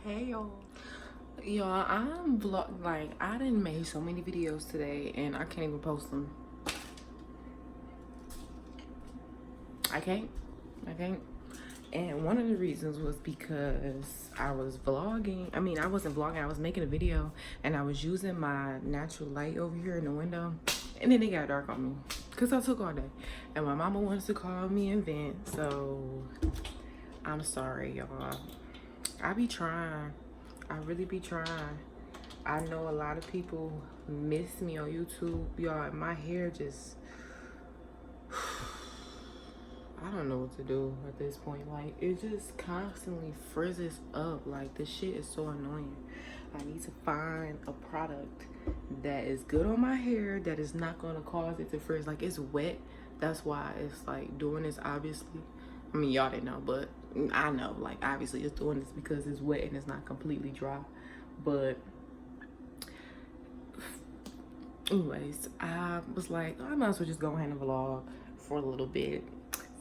Hey y'all. Y'all, I'm vlog like I didn't make so many videos today and I can't even post them. I can't. I can't. And one of the reasons was because I was vlogging. I mean, I wasn't vlogging, I was making a video and I was using my natural light over here in the window. And then it got dark on me. Cause I took all day. And my mama wants to call me and vent. So I'm sorry, y'all. I be trying. I really be trying. I know a lot of people miss me on YouTube, y'all. My hair just, I don't know what to do at this point. Like, it just constantly frizzes up. Like, this shit is so annoying. I need to find a product that is good on my hair, that is not gonna cause it to frizz. Like, it's wet. That's why it's like doing this, obviously. I mean, y'all didn't know, but I know. Like, obviously it's doing this because it's wet and it's not completely dry. But anyways, I was like, I might as well just go ahead and vlog for a little bit.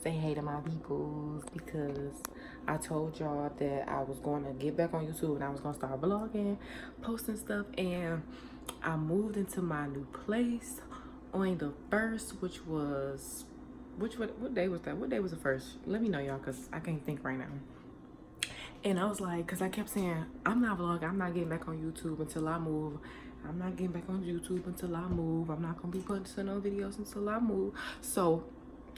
Say hey to my peoples, because I told y'all that I was going to get back on YouTube and I was going to start vlogging, posting stuff. And I moved into my new place on the 1st, which was, what day was that? What day was the 1st? Let me know, y'all, because I can't think right now. And I was like, because I kept saying, I'm not vlogging, I'm not getting back on YouTube until I move. I'm not getting back on YouTube until I move. I'm not going to be putting no videos until I move. So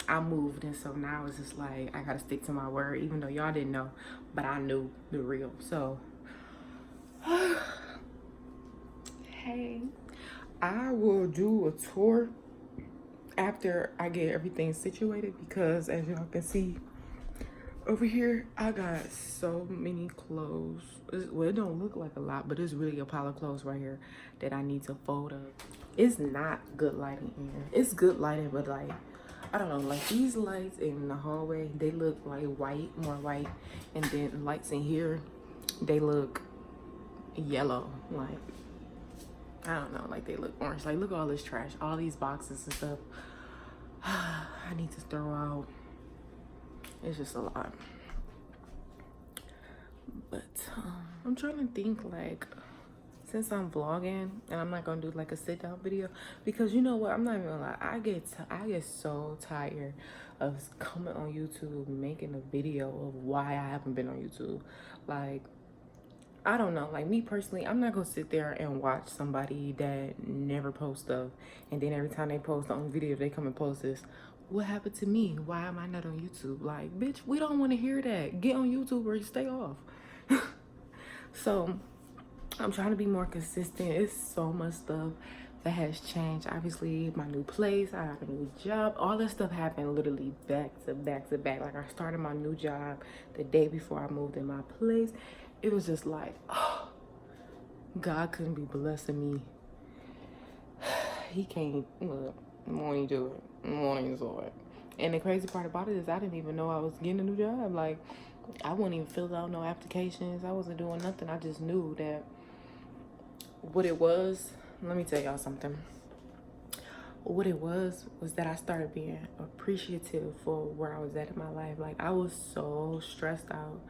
I moved, and so now it's just like I got to stick to my word, even though y'all didn't know, but I knew the real. So, hey, I will do a tour after I get everything situated, because as y'all can see, over here, I got so many clothes. Well, it don't look like a lot, but it's really a pile of clothes right here that I need to fold up. It's not good lighting in here. It's good lighting, but like, I don't know, like these lights in the hallway, they look like white, more white. And then lights in here, they look yellow. Like, I don't know, like they look orange. Like, look at all this trash, all these boxes and stuff. I need to throw out. It's just a lot. But I'm trying to think, like, since I'm vlogging and I'm not gonna do like a sit down video, because you know what, I'm not even gonna lie, I get so tired of coming on YouTube making a video of why I haven't been on YouTube. Like, I don't know, like me personally, I'm not gonna sit there and watch somebody that never posts stuff and then every time they post on video they come and post this, what happened to me, why am I not on YouTube? Like, bitch, we don't want to hear that. Get on YouTube or stay off. So I'm trying to be more consistent. It's so much stuff that has changed. Obviously, my new place, I got a new job. All this stuff happened literally back to back to back. Like, I started my new job the day before I moved in my place. It was just like, oh, God couldn't be blessing me. He can't, look, won't he do it? Won't he do it? And the crazy part about it is I didn't even know I was getting a new job. Like, I wouldn't even fill out no applications. I wasn't doing nothing. I just knew that what it was. Let me tell y'all something. What it was that I started being appreciative for where I was at in my life. Like, I was so stressed out.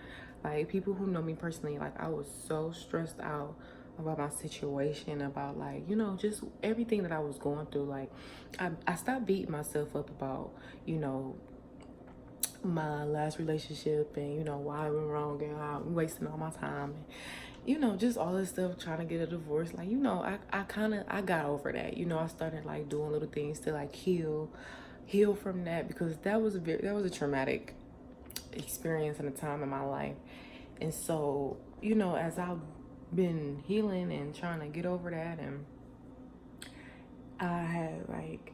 Like, people who know me personally, like, I was so stressed out about my situation, about, like, you know, just everything that I was going through. Like, I stopped beating myself up about, you know, my last relationship and, you know, why I went wrong and how I'm wasting all my time and, you know, just all this stuff, trying to get a divorce. Like, you know, I got over that. You know, I started like doing little things to like heal from that, because that was a traumatic experience and a time in my life. And so, you know, as I've been healing and trying to get over that, and I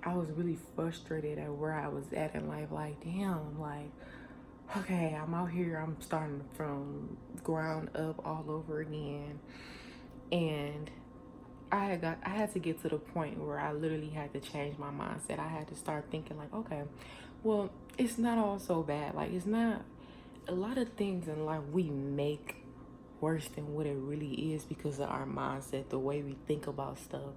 was really frustrated at where I was at in life. Like, damn, like, okay, I'm out here, I'm starting from ground up all over again. And I had to get to the point where I literally had to change my mindset. I had to start thinking like, okay, well, it's not all so bad. Like, it's not, a lot of things in life we make worse than what it really is because of our mindset, the way we think about stuff.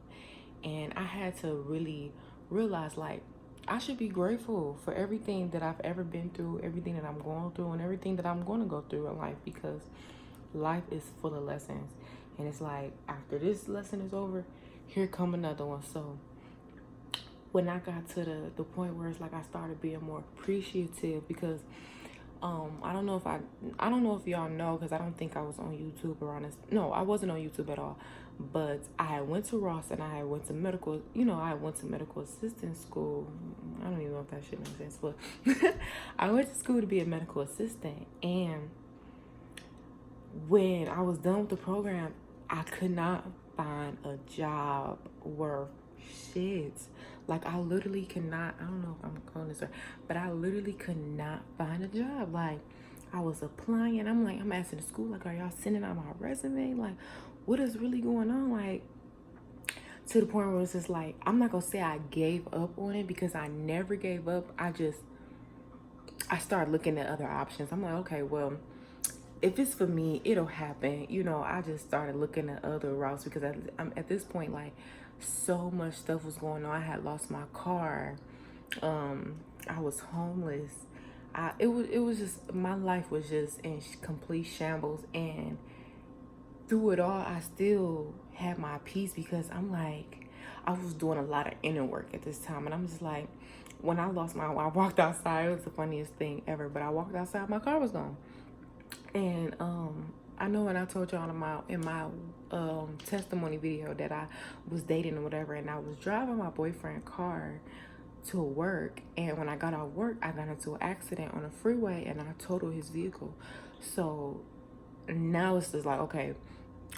And I had to really realize, like, I should be grateful for everything that I've ever been through, everything that I'm going through, and everything that I'm going to go through in life, because life is full of lessons. And it's like, after this lesson is over, here come another one. So when I got to the point where it's like I started being more appreciative, because I don't know if y'all know, because I don't think I was on YouTube around this. No, I wasn't on YouTube at all. But I went to Ross, and I went to medical, I went to medical assistant school. I don't even know if that shit makes sense, but I went to school to be a medical assistant. And when I was done with the program, I could not find a job worth shit. Like, I literally could not, I don't know if I'm calling this right, but I literally could not find a job. Like, I was applying. I'm asking the school, like, are y'all sending out my resume? Like, what is really going on? Like, to the point where it's just like, I'm not gonna say I gave up on it, because I never gave up. I started looking at other options. I'm like, okay, well, if it's for me, it'll happen. I just started looking at other routes, because I'm at this point, like, so much stuff was going on. I had lost my car. I was homeless. It was just, my life was just in complete shambles. And through it all, I still had my peace, because I'm like, I was doing a lot of inner work at this time. And I'm just like, when I walked outside, it was the funniest thing ever. But I walked outside, my car was gone. And I know when I told y'all in my testimony video that I was dating or whatever, and I was driving my boyfriend's car to work, and when I got out of work, I got into an accident on a freeway, and I totaled his vehicle. So now it's just like, okay,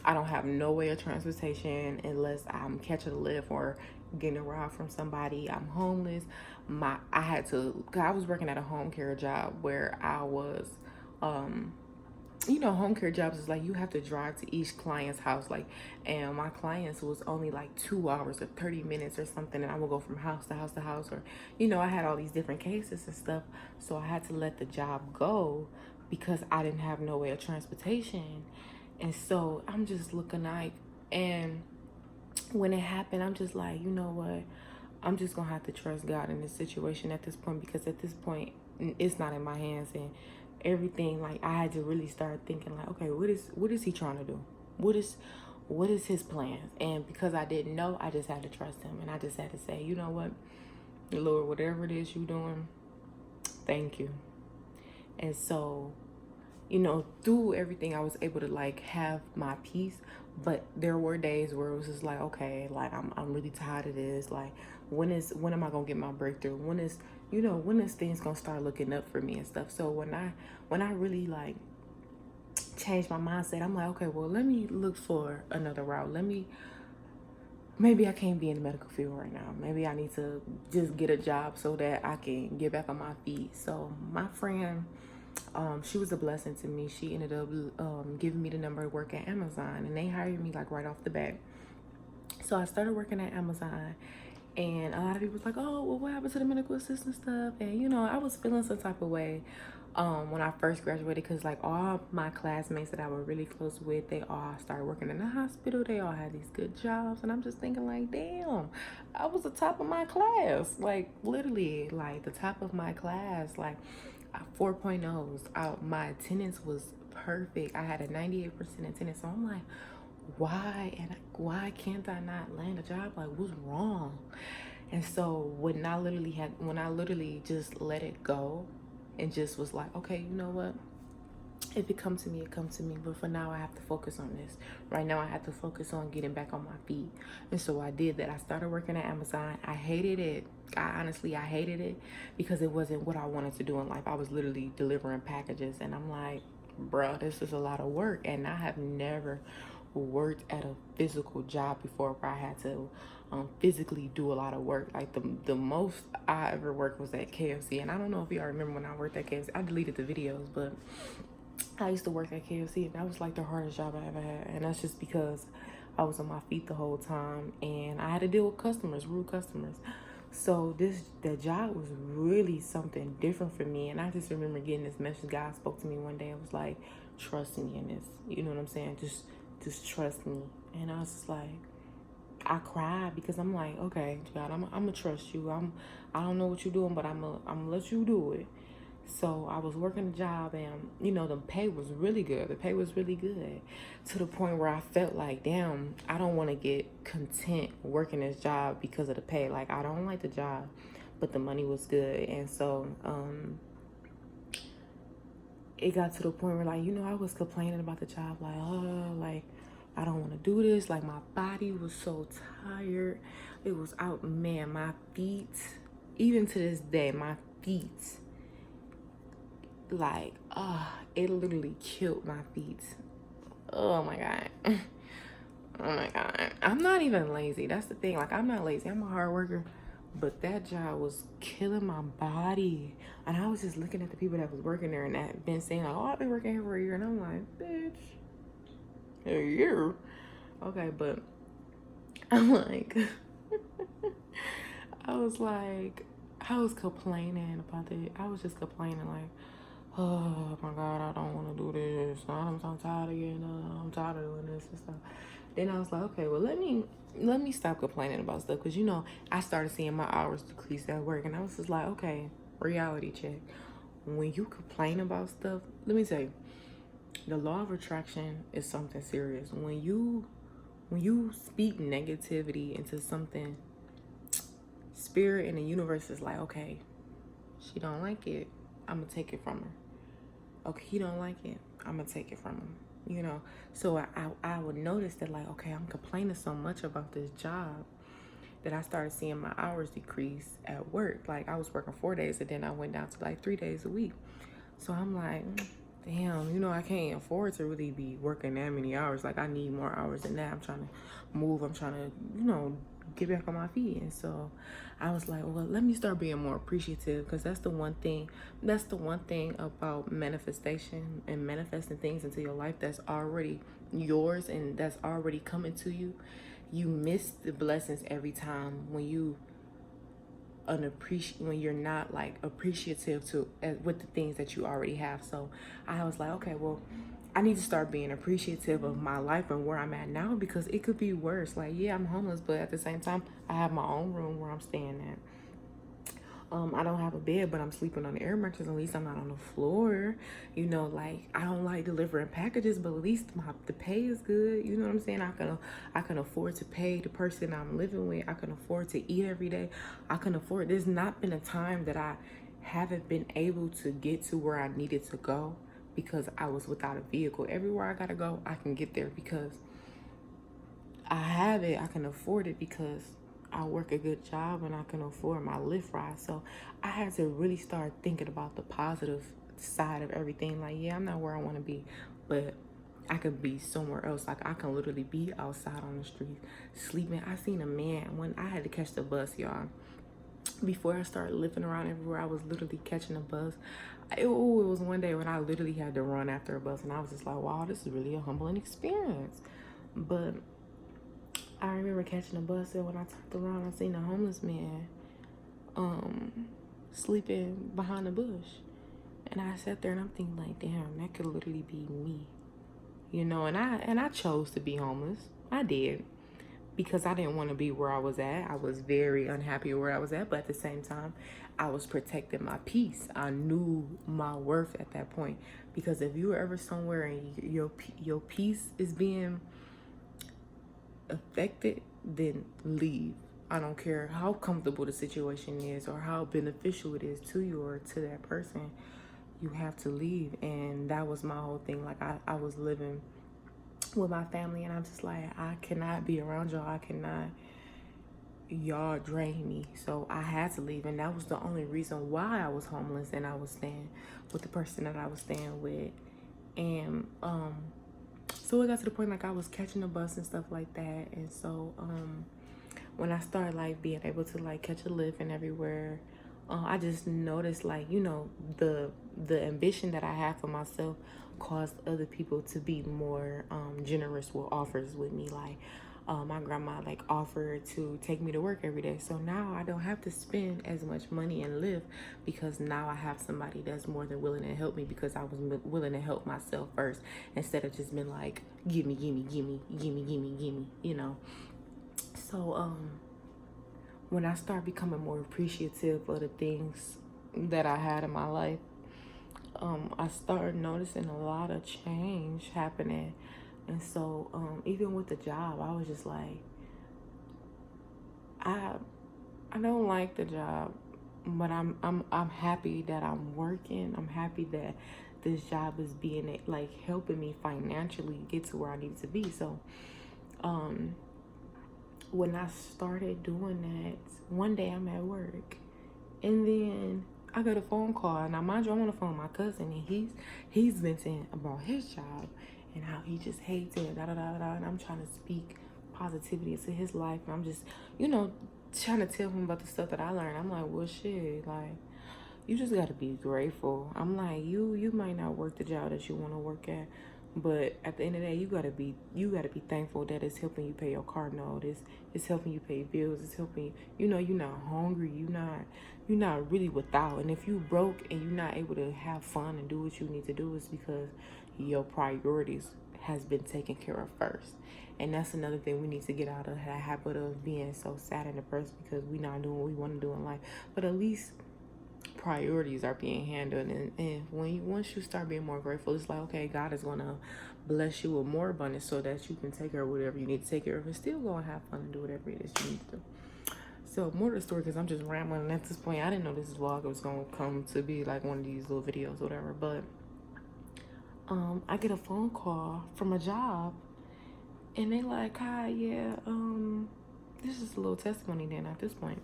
I don't have no way of transportation unless I'm catching a lift or getting a ride from somebody. I'm homeless. I was working at a home care job where I was home care jobs is like, you have to drive to each client's house, like, and my clients was only like 2 hours or 30 minutes or something, and I would go from house to house to house, or I had all these different cases and stuff. So I had to let the job go because I didn't have no way of transportation. And so I'm just looking like, and when it happened, I'm just like, you know what, I'm just gonna have to trust God in this situation at this point, because at this point it's not in my hands. And everything, like, I had to really start thinking, like, okay, what is he trying to do? What is his plan? And because I didn't know, I just had to trust him. And I just had to say, you know what, Lord, whatever it is you're doing, thank you. And so, through everything, I was able to, like, have my peace. But there were days where it was just like, okay, like, I'm really tired of this. Like, when am I gonna get my breakthrough? When is things gonna start looking up for me and stuff? So when I really, like, changed my mindset, I'm like, okay, well, let me look for another route. Maybe I can't be in the medical field right now. Maybe I need to just get a job so that I can get back on my feet. So my friend, she was a blessing to me. She ended up giving me the number to work at Amazon, and they hired me, like, right off the bat. So I started working at Amazon, and a lot of people was like, oh, well, what happened to the medical assistant stuff? And I was feeling some type of way when I first graduated, because, like, all my classmates that I were really close with, they all started working in the hospital. They all had these good jobs, and I'm just thinking, like, damn, I was the top of my class, like, literally, like, the top of my class, like, 4.0s. My attendance was perfect. I had a 98% attendance. So I'm like, why can't I not land a job? Like, what's wrong? And so when I literally just let it go and just was like, okay, you know what? If it comes to me, it comes to me. But for now, I have to focus on this. Right now, I have to focus on getting back on my feet. And so I did that. I started working at Amazon. I hated it. I hated it because it wasn't what I wanted to do in life. I was literally delivering packages. And I'm like, bruh, this is a lot of work. And I have never worked at a physical job before where I had to physically do a lot of work. Like, the most I ever worked was at KFC. And I don't know if y'all remember when I worked at KFC. I deleted the videos, but I used to work at KFC, and that was like the hardest job I ever had. And that's just because I was on my feet the whole time, and I had to deal with customers, rude customers. So that job was really something different for me. And I just remember getting this message. God spoke to me one day. It was like, trust me in this. You know what I'm saying? Just trust me. And I was just like, I cried, because I'm like, okay, God, I'm gonna trust you. I don't know what you're doing, but I'm gonna let you do it. So I was working a job, and the pay was really good. The pay was really good, to the point where I felt like, damn, I don't want to get content working this job because of the pay. Like, I don't like the job, but the money was good. And so it got to the point where, like, I was complaining about the job, like, oh, like, I don't want to do this. Like, my body was so tired. It was out, man. My feet, even to this day, my feet, like, it literally killed my feet. Oh my God. Oh my God. I'm not even lazy. That's the thing. Like, I'm not lazy. I'm a hard worker. But that job was killing my body. And I was just looking at the people that was working there and that been saying, like, oh, I've been working here for a year. And I'm like, bitch, a year? Okay, but I'm like, I was complaining about it. I was just complaining, like, oh my God, I don't want to do this. I'm so tired of getting up. I'm tired of doing this and stuff. Then I was like, okay, well, let me stop complaining about stuff, because I started seeing my hours decrease at work, and I was just like, okay, reality check. When you complain about stuff, let me tell you, the law of attraction is something serious. When you speak negativity into something, spirit and the universe is like, okay, she don't like it, I'm gonna take it from her. Okay, he don't like it, I'm gonna take it from him. So I would notice that, like, okay, I'm complaining so much about this job that I started seeing my hours decrease at work. Like, I was working 4 days, and then I went down to like 3 days a week. So I'm like, damn, I can't afford to really be working that many hours. Like, I need more hours than that. I'm trying to move. I'm trying to, get back on my feet. And so I was like, well, let me start being more appreciative, because that's the one thing about manifestation and manifesting things into your life that's already yours and that's already coming to you. You miss the blessings every time when when you're not, like, appreciative with the things that you already have. So I was like, okay, well, I need to start being appreciative of my life and where I'm at now, because it could be worse. Like, yeah, I'm homeless, but at the same time, I have my own room where I'm staying at. I don't have a bed, but I'm sleeping on the air mattress. At least I'm not on the floor. Like, I don't like delivering packages, but at least the pay is good. You know what I'm saying? I can afford to pay the person I'm living with. I can afford to eat every day. There's not been a time that I haven't been able to get to where I needed to go because I was without a vehicle. Everywhere I gotta go, I can get there because I have it. I can afford it because I work a good job and I can afford my Lyft ride. So I had to really start thinking about the positive side of everything. Like, yeah, I'm not where I want to be, but I could be somewhere else. Like, I can literally be outside on the street sleeping. I seen a man when I had to catch the bus, y'all. Before I started living around everywhere, I was literally catching a bus. It was one day when I literally had to run after a bus, and I was just like, wow, this is really a humbling experience. But I remember catching a bus, and when I turned around, I seen a homeless man sleeping behind a bush. And I sat there and I'm thinking, like, damn, that could literally be me. And I chose to be homeless. I did. Because I didn't want to be where I was at. I was very unhappy where I was at, but at the same time, I was protecting my peace. I knew my worth at that point. Because if you were ever somewhere and your peace is being affected, then leave. I don't care how comfortable the situation is or how beneficial it is to you or to that person. You have to leave. And that was my whole thing. Like, I was living with my family, and I'm just like, I cannot be around y'all. Y'all drain me. So I had to leave, and that was the only reason why I was homeless and I was staying with the person that I was staying with. And so it got to the point, like, I was catching the bus and stuff like that. And so when I started, like, being able to, like, catch a Lyft and everywhere, I just noticed, like, the ambition that I have for myself caused other people to be more generous with offers with me. Like, my grandma, like, offered to take me to work every day. So now I don't have to spend as much money in Lyft, because now I have somebody that's more than willing to help me, because I was willing to help myself first, instead of just being like, gimme, gimme, gimme, gimme, gimme, gimme, So when I start becoming more appreciative of the things that I had in my life, I started noticing a lot of change happening. And so even with the job, I was just like, I don't like the job, but I'm happy that I'm working. I'm happy that this job is being like helping me financially get to where I need to be. So when I started doing that, one day I'm at work, and then I got a phone call. Now, mind you, I'm on the phone with my cousin, and he's venting about his job and how he just hates it, da da da da. And I'm trying to speak positivity to his life, and I'm just, trying to tell him about the stuff that I learned. I'm like, well, shit, like, you just gotta be grateful. I'm like, you might not work the job that you want to work at, but at the end of the day, you gotta be thankful that it's helping you pay your car note. It's helping you pay bills. It's helping you. You're not hungry. You're not really without. And if you broke and you're not able to have fun and do what you need to do, it's because your priorities has been taken care of first. And that's another thing we need to get out of the habit of being so sad and depressed because we're not doing what we want to do in life. But at least priorities are being handled, and once you start being more grateful, it's like, okay, God is gonna bless you with more abundance so that you can take care of whatever you need to take care of and still go and have fun and do whatever it is you need to do. So more to the story, because I'm just rambling at this point. I didn't know this vlog was gonna come to be like one of these little videos or whatever, but I get a phone call from a job, and they like, hi, yeah, this is a little testimony then at this point.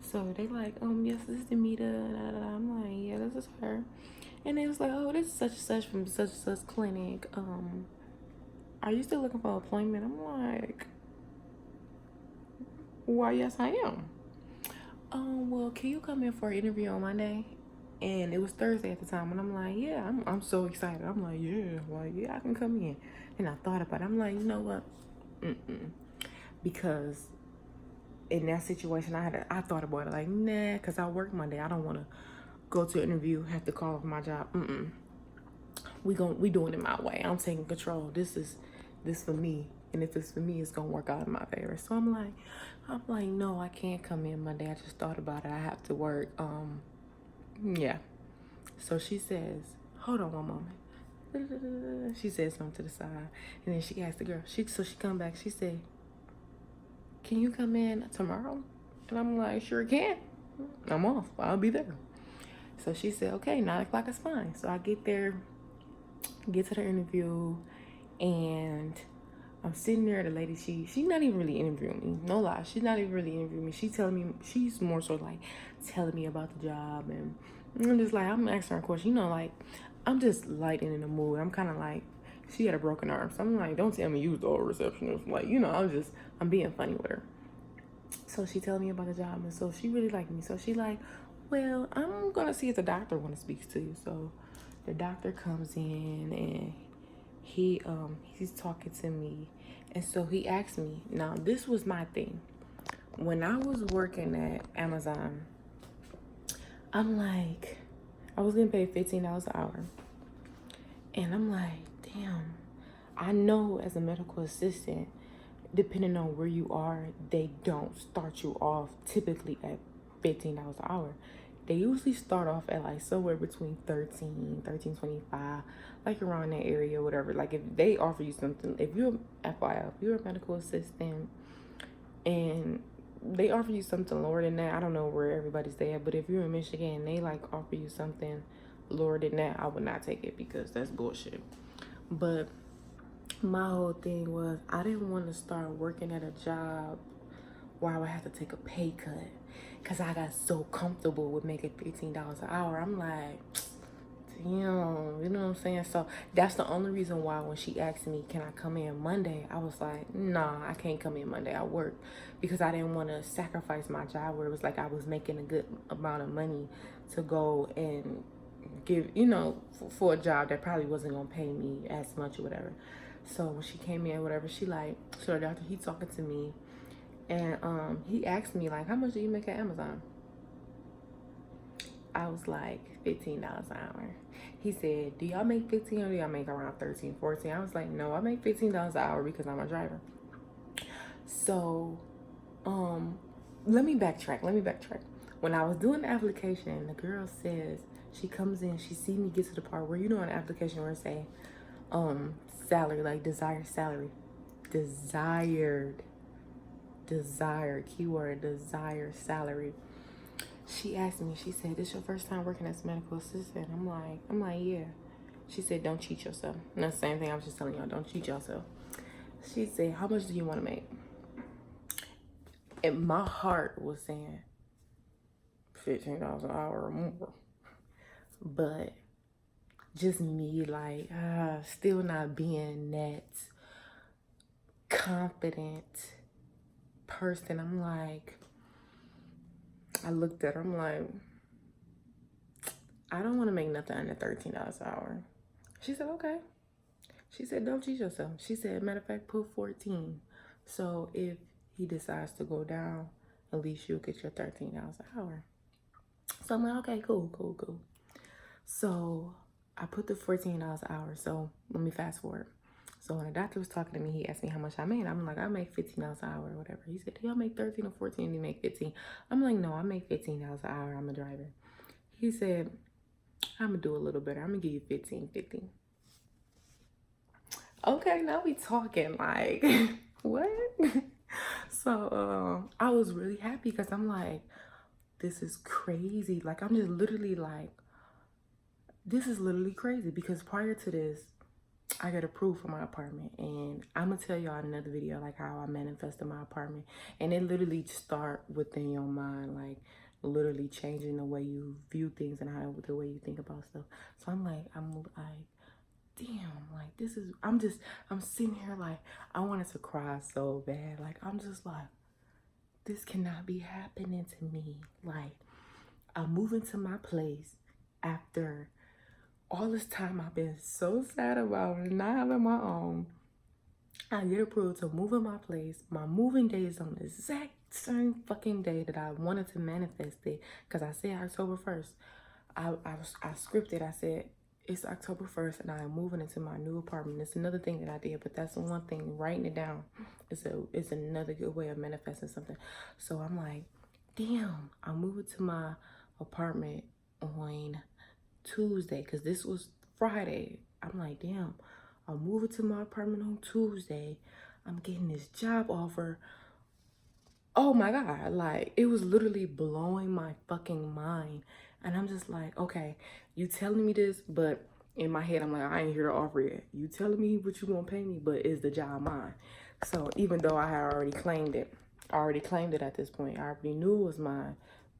So they like, yes, this is Demita. I'm like, yeah, this is her. And they was like, oh, this is such and such from such and such clinic. Are you still looking for an appointment? I'm like, why, yes, I am. Well, can you come in for an interview on Monday? And it was Thursday at the time. And I'm like, yeah, I'm so excited. I'm like, yeah, I can come in. And I thought about it. I'm like, you know what? Because in that situation, I thought about it like, nah, because I work Monday. I don't want to go to an interview, have to call off my job. We doing it my way. I'm taking control. This for me. And if it's for me, it's going to work out in my favor. So I'm like, no, I can't come in Monday. I just thought about it. I have to work. Yeah. So she says, hold on one moment. She said something to the side. And then she asked the girl. So she come back. She said, can you come in tomorrow? And I'm like, sure can. I'm off. I'll be there. So she said, okay, 9 o'clock is fine. So I get there, get to the interview, and I'm sitting there. The lady, she's not even really interviewing me. No lie. She's not even really interviewing me. She's more so like telling me about the job. And I'm just like, I'm asking her a question. Like, I'm just lighting in the mood. I'm kind of like, she had a broken arm. So I'm like, don't tell me you was the old receptionist. Like, I'm being funny with her. So she telling me about the job. And so she really liked me. So she like, well, I'm going to see if the doctor want to speak to you. So the doctor comes in and he's talking to me. And so he asked me, now this was my thing. When I was working at Amazon, I'm like, I was getting paid $15 an hour. And I'm like, damn, I know as a medical assistant, depending on where you are, they don't start you off typically at $15 an hour. They usually start off at like somewhere between $13.25, like around that area, whatever. Like if they offer you something, if you're a medical assistant and they offer you something lower than that, I don't know where everybody's there, but if you're in Michigan and they like offer you something lower than that, I would not take it because that's bullshit. But my whole thing was I didn't want to start working at a job where I would have to take a pay cut because I got so comfortable with making $15 an hour. I'm like, damn, you know what I'm saying? So that's the only reason why when she asked me, can I come in Monday? I was like, nah, I can't come in Monday. I work, because I didn't want to sacrifice my job where it was like I was making a good amount of money to go and give, for a job that probably wasn't going to pay me as much or whatever. So when she came in, whatever, so the doctor, he talking to me, and he asked me like, how much do you make at Amazon? I was like, $15 an hour. He said, do y'all make 15 or do y'all make around 13, 14? I was like, no, I make $15 an hour because I'm a driver. So, let me backtrack. When I was doing the application, the girl says, She comes in, she see me get to the part where, you know, an application where it say, salary, like desired salary. Desired, keyword, desired salary. She asked me, she said, this your first time working as a medical assistant? I'm like, yeah. She said, don't cheat yourself. And that's the same thing I was just telling y'all, don't cheat yourself. She said, how much do you want to make? And my heart was saying $15 an hour or more. But just me, like, still not being that confident person. I'm like, I looked at her, I'm like, I don't want to make nothing under $13 an hour. She said, okay. She said, don't cheat yourself. She said, matter of fact, put 14. So if he decides to go down, at least you'll get your $13 an hour. So I'm like, okay, cool. So I put the $14 an hour. So let me fast forward. So when the doctor was talking to me, he asked me how much I made. I'm like, I make $15 an hour or whatever. He said, do y'all make 13 or 14? You make 15. I'm like, no, I make $15 an hour. I'm a driver. He said, I'm gonna do a little better. I'm gonna give you $15.50. Okay, now we talking, like, what? So I was really happy because I'm like, this is crazy. Like, I'm just literally like, this is literally crazy, because prior to this, I got approved for my apartment, and I'm gonna tell y'all in another video like how I manifested my apartment. And it literally start within your mind, like literally changing the way you view things and how the way you think about stuff. So I'm like, damn, like this is, I'm sitting here like, I wanted to cry so bad. Like, I'm just like, this cannot be happening to me. Like, I'm moving to my place after all this time I've been so sad about not having my own. I get approved to move in my place. My moving day is on the exact same fucking day that I wanted to manifest it, because I said October 1st. I scripted, I said, it's October 1st and I'm moving into my new apartment. It's another thing that I did, but that's the one thing, writing it down is another good way of manifesting something. So I'm like, damn, I'm moving to my apartment on Tuesday, because this was Friday. I'm like, damn, I'm moving to my apartment on Tuesday. I'm getting this job offer. Oh my God, like, it was literally blowing my fucking mind. And I'm just like, okay, you telling me this, but in my head, I'm like, I ain't here to offer it. You telling me what you gonna pay me, but is the job mine? So even though I had already claimed it, at this point. I already knew it was mine,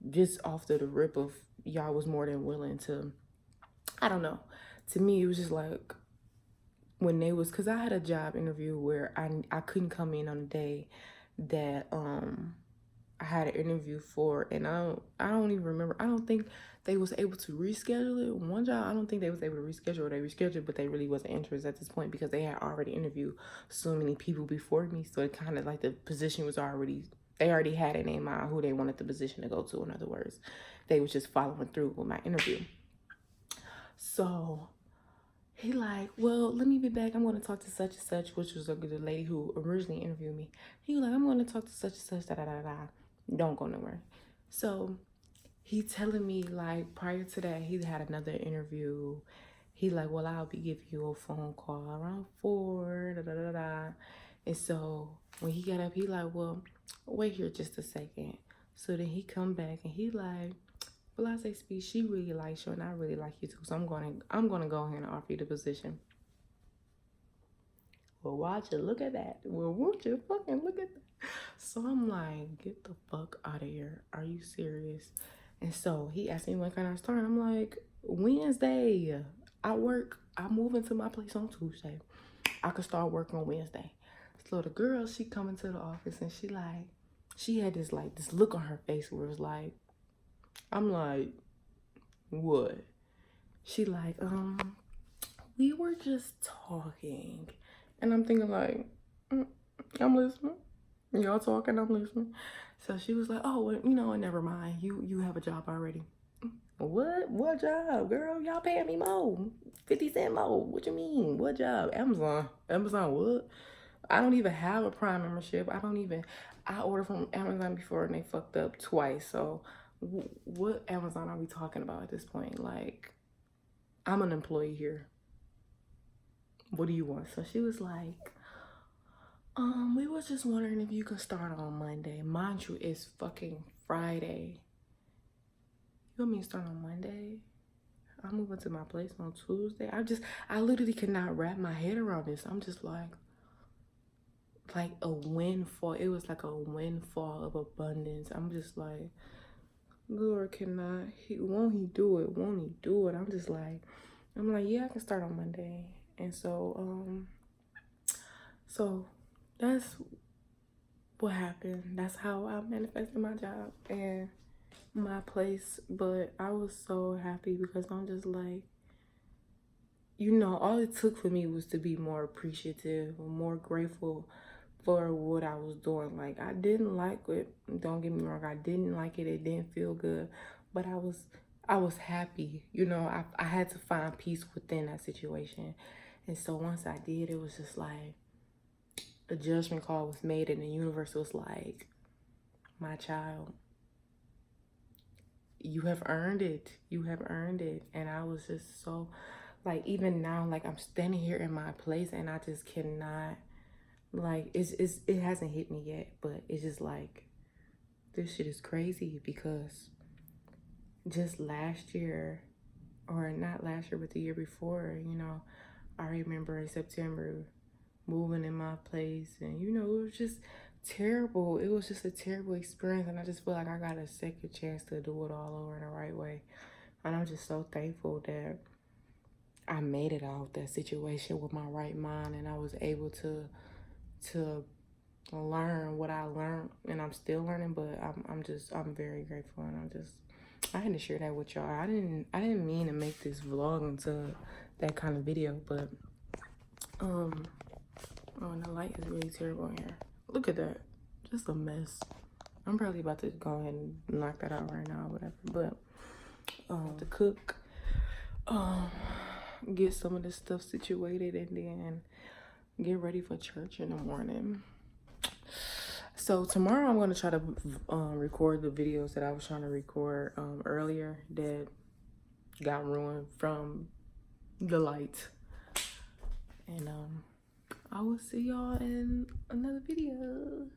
just off the rip of y'all was more than willing to, I don't know. To me, it was just like, when they was, because I had a job interview where I couldn't come in on the day that I had an interview for, and I don't even remember. I don't think they was able to reschedule it. One job, I don't think they was able to reschedule it. They rescheduled, but they really wasn't interested at this point, because they had already interviewed so many people before me. So it kind of like the position was already, they already had it in mind who they wanted the position to go to. In other words, they was just following through with my interview. So he like, well, let me be back. I'm going to talk to such and such, which was the lady who originally interviewed me. He was like, I'm going to talk to such and such, da-da-da-da. Don't go nowhere. So he telling me, like, prior to that, he had another interview. He like, well, I'll be giving you a phone call around 4, da-da-da-da. And so when he got up, he like, well, wait here just a second. So then he come back and he like, well, I say, Speed, she really likes you and I really like you too. So I'm gonna go ahead and offer you the position. Well, watch it. Look at that. Well, won't you fucking look at that? So I'm like, get the fuck out of here. Are you serious? And so he asked me when can I start. I'm like, Wednesday. I move into my place on Tuesday. I could start work on Wednesday. So the girl, she come into the office and she had this look on her face where it was like, I'm like, what? She like, we were just talking. And I'm thinking like, I'm listening. Y'all talking, I'm listening. So she was like, oh, well, you know, never mind. You have a job already. What job, girl? Y'all paying me more. 50 cents more. What you mean? What job? Amazon what? I don't even have a Prime membership. I ordered from Amazon before and they fucked up twice. So what Amazon are we talking about at this point? Like, I'm an employee here. What do you want? So she was like, we were just wondering if you could start on Monday. Mind you, it's fucking Friday. You want me to start on Monday? I'm moving to my place on Tuesday. I literally cannot wrap my head around this. I'm just like a windfall. It was like a windfall of abundance. I'm just like, Lord, won't he do it? Won't he do it? I'm like, yeah, I can start on Monday. And so that's what happened. That's how I manifested my job and my place. But I was so happy because I'm just like, all it took for me was to be more appreciative, more grateful for what I was doing. Like, I didn't like it. Don't get me wrong. I didn't like it. It didn't feel good, but I was happy. I had to find peace within that situation. And so once I did, it was just like a judgment call was made and the universe was like, my child, you have earned it. You have earned it. And I was just so, like, even now, like, I'm standing here in my place and I just cannot, like, it hasn't hit me yet, but it's just like, this shit is crazy because just last year, or not last year, but the year before, I remember in September moving in my place and, it was just terrible. It was just a terrible experience. And I just feel like I got a second chance to do it all over in the right way. And I'm just so thankful that I made it out of that situation with my right mind, and I was able to learn what I learned, and I'm still learning, but I'm very grateful, and I had to share that with y'all. I didn't mean to make this vlog into that kind of video, but oh, and the light is really terrible in here. Look at that, just a mess. I'm probably about to go ahead and knock that out right now, whatever. But to cook, get some of this stuff situated, and then get ready for church in the morning. So tomorrow I'm going to try to record the videos that I was trying to record earlier that got ruined from the light. And I will see y'all in another video.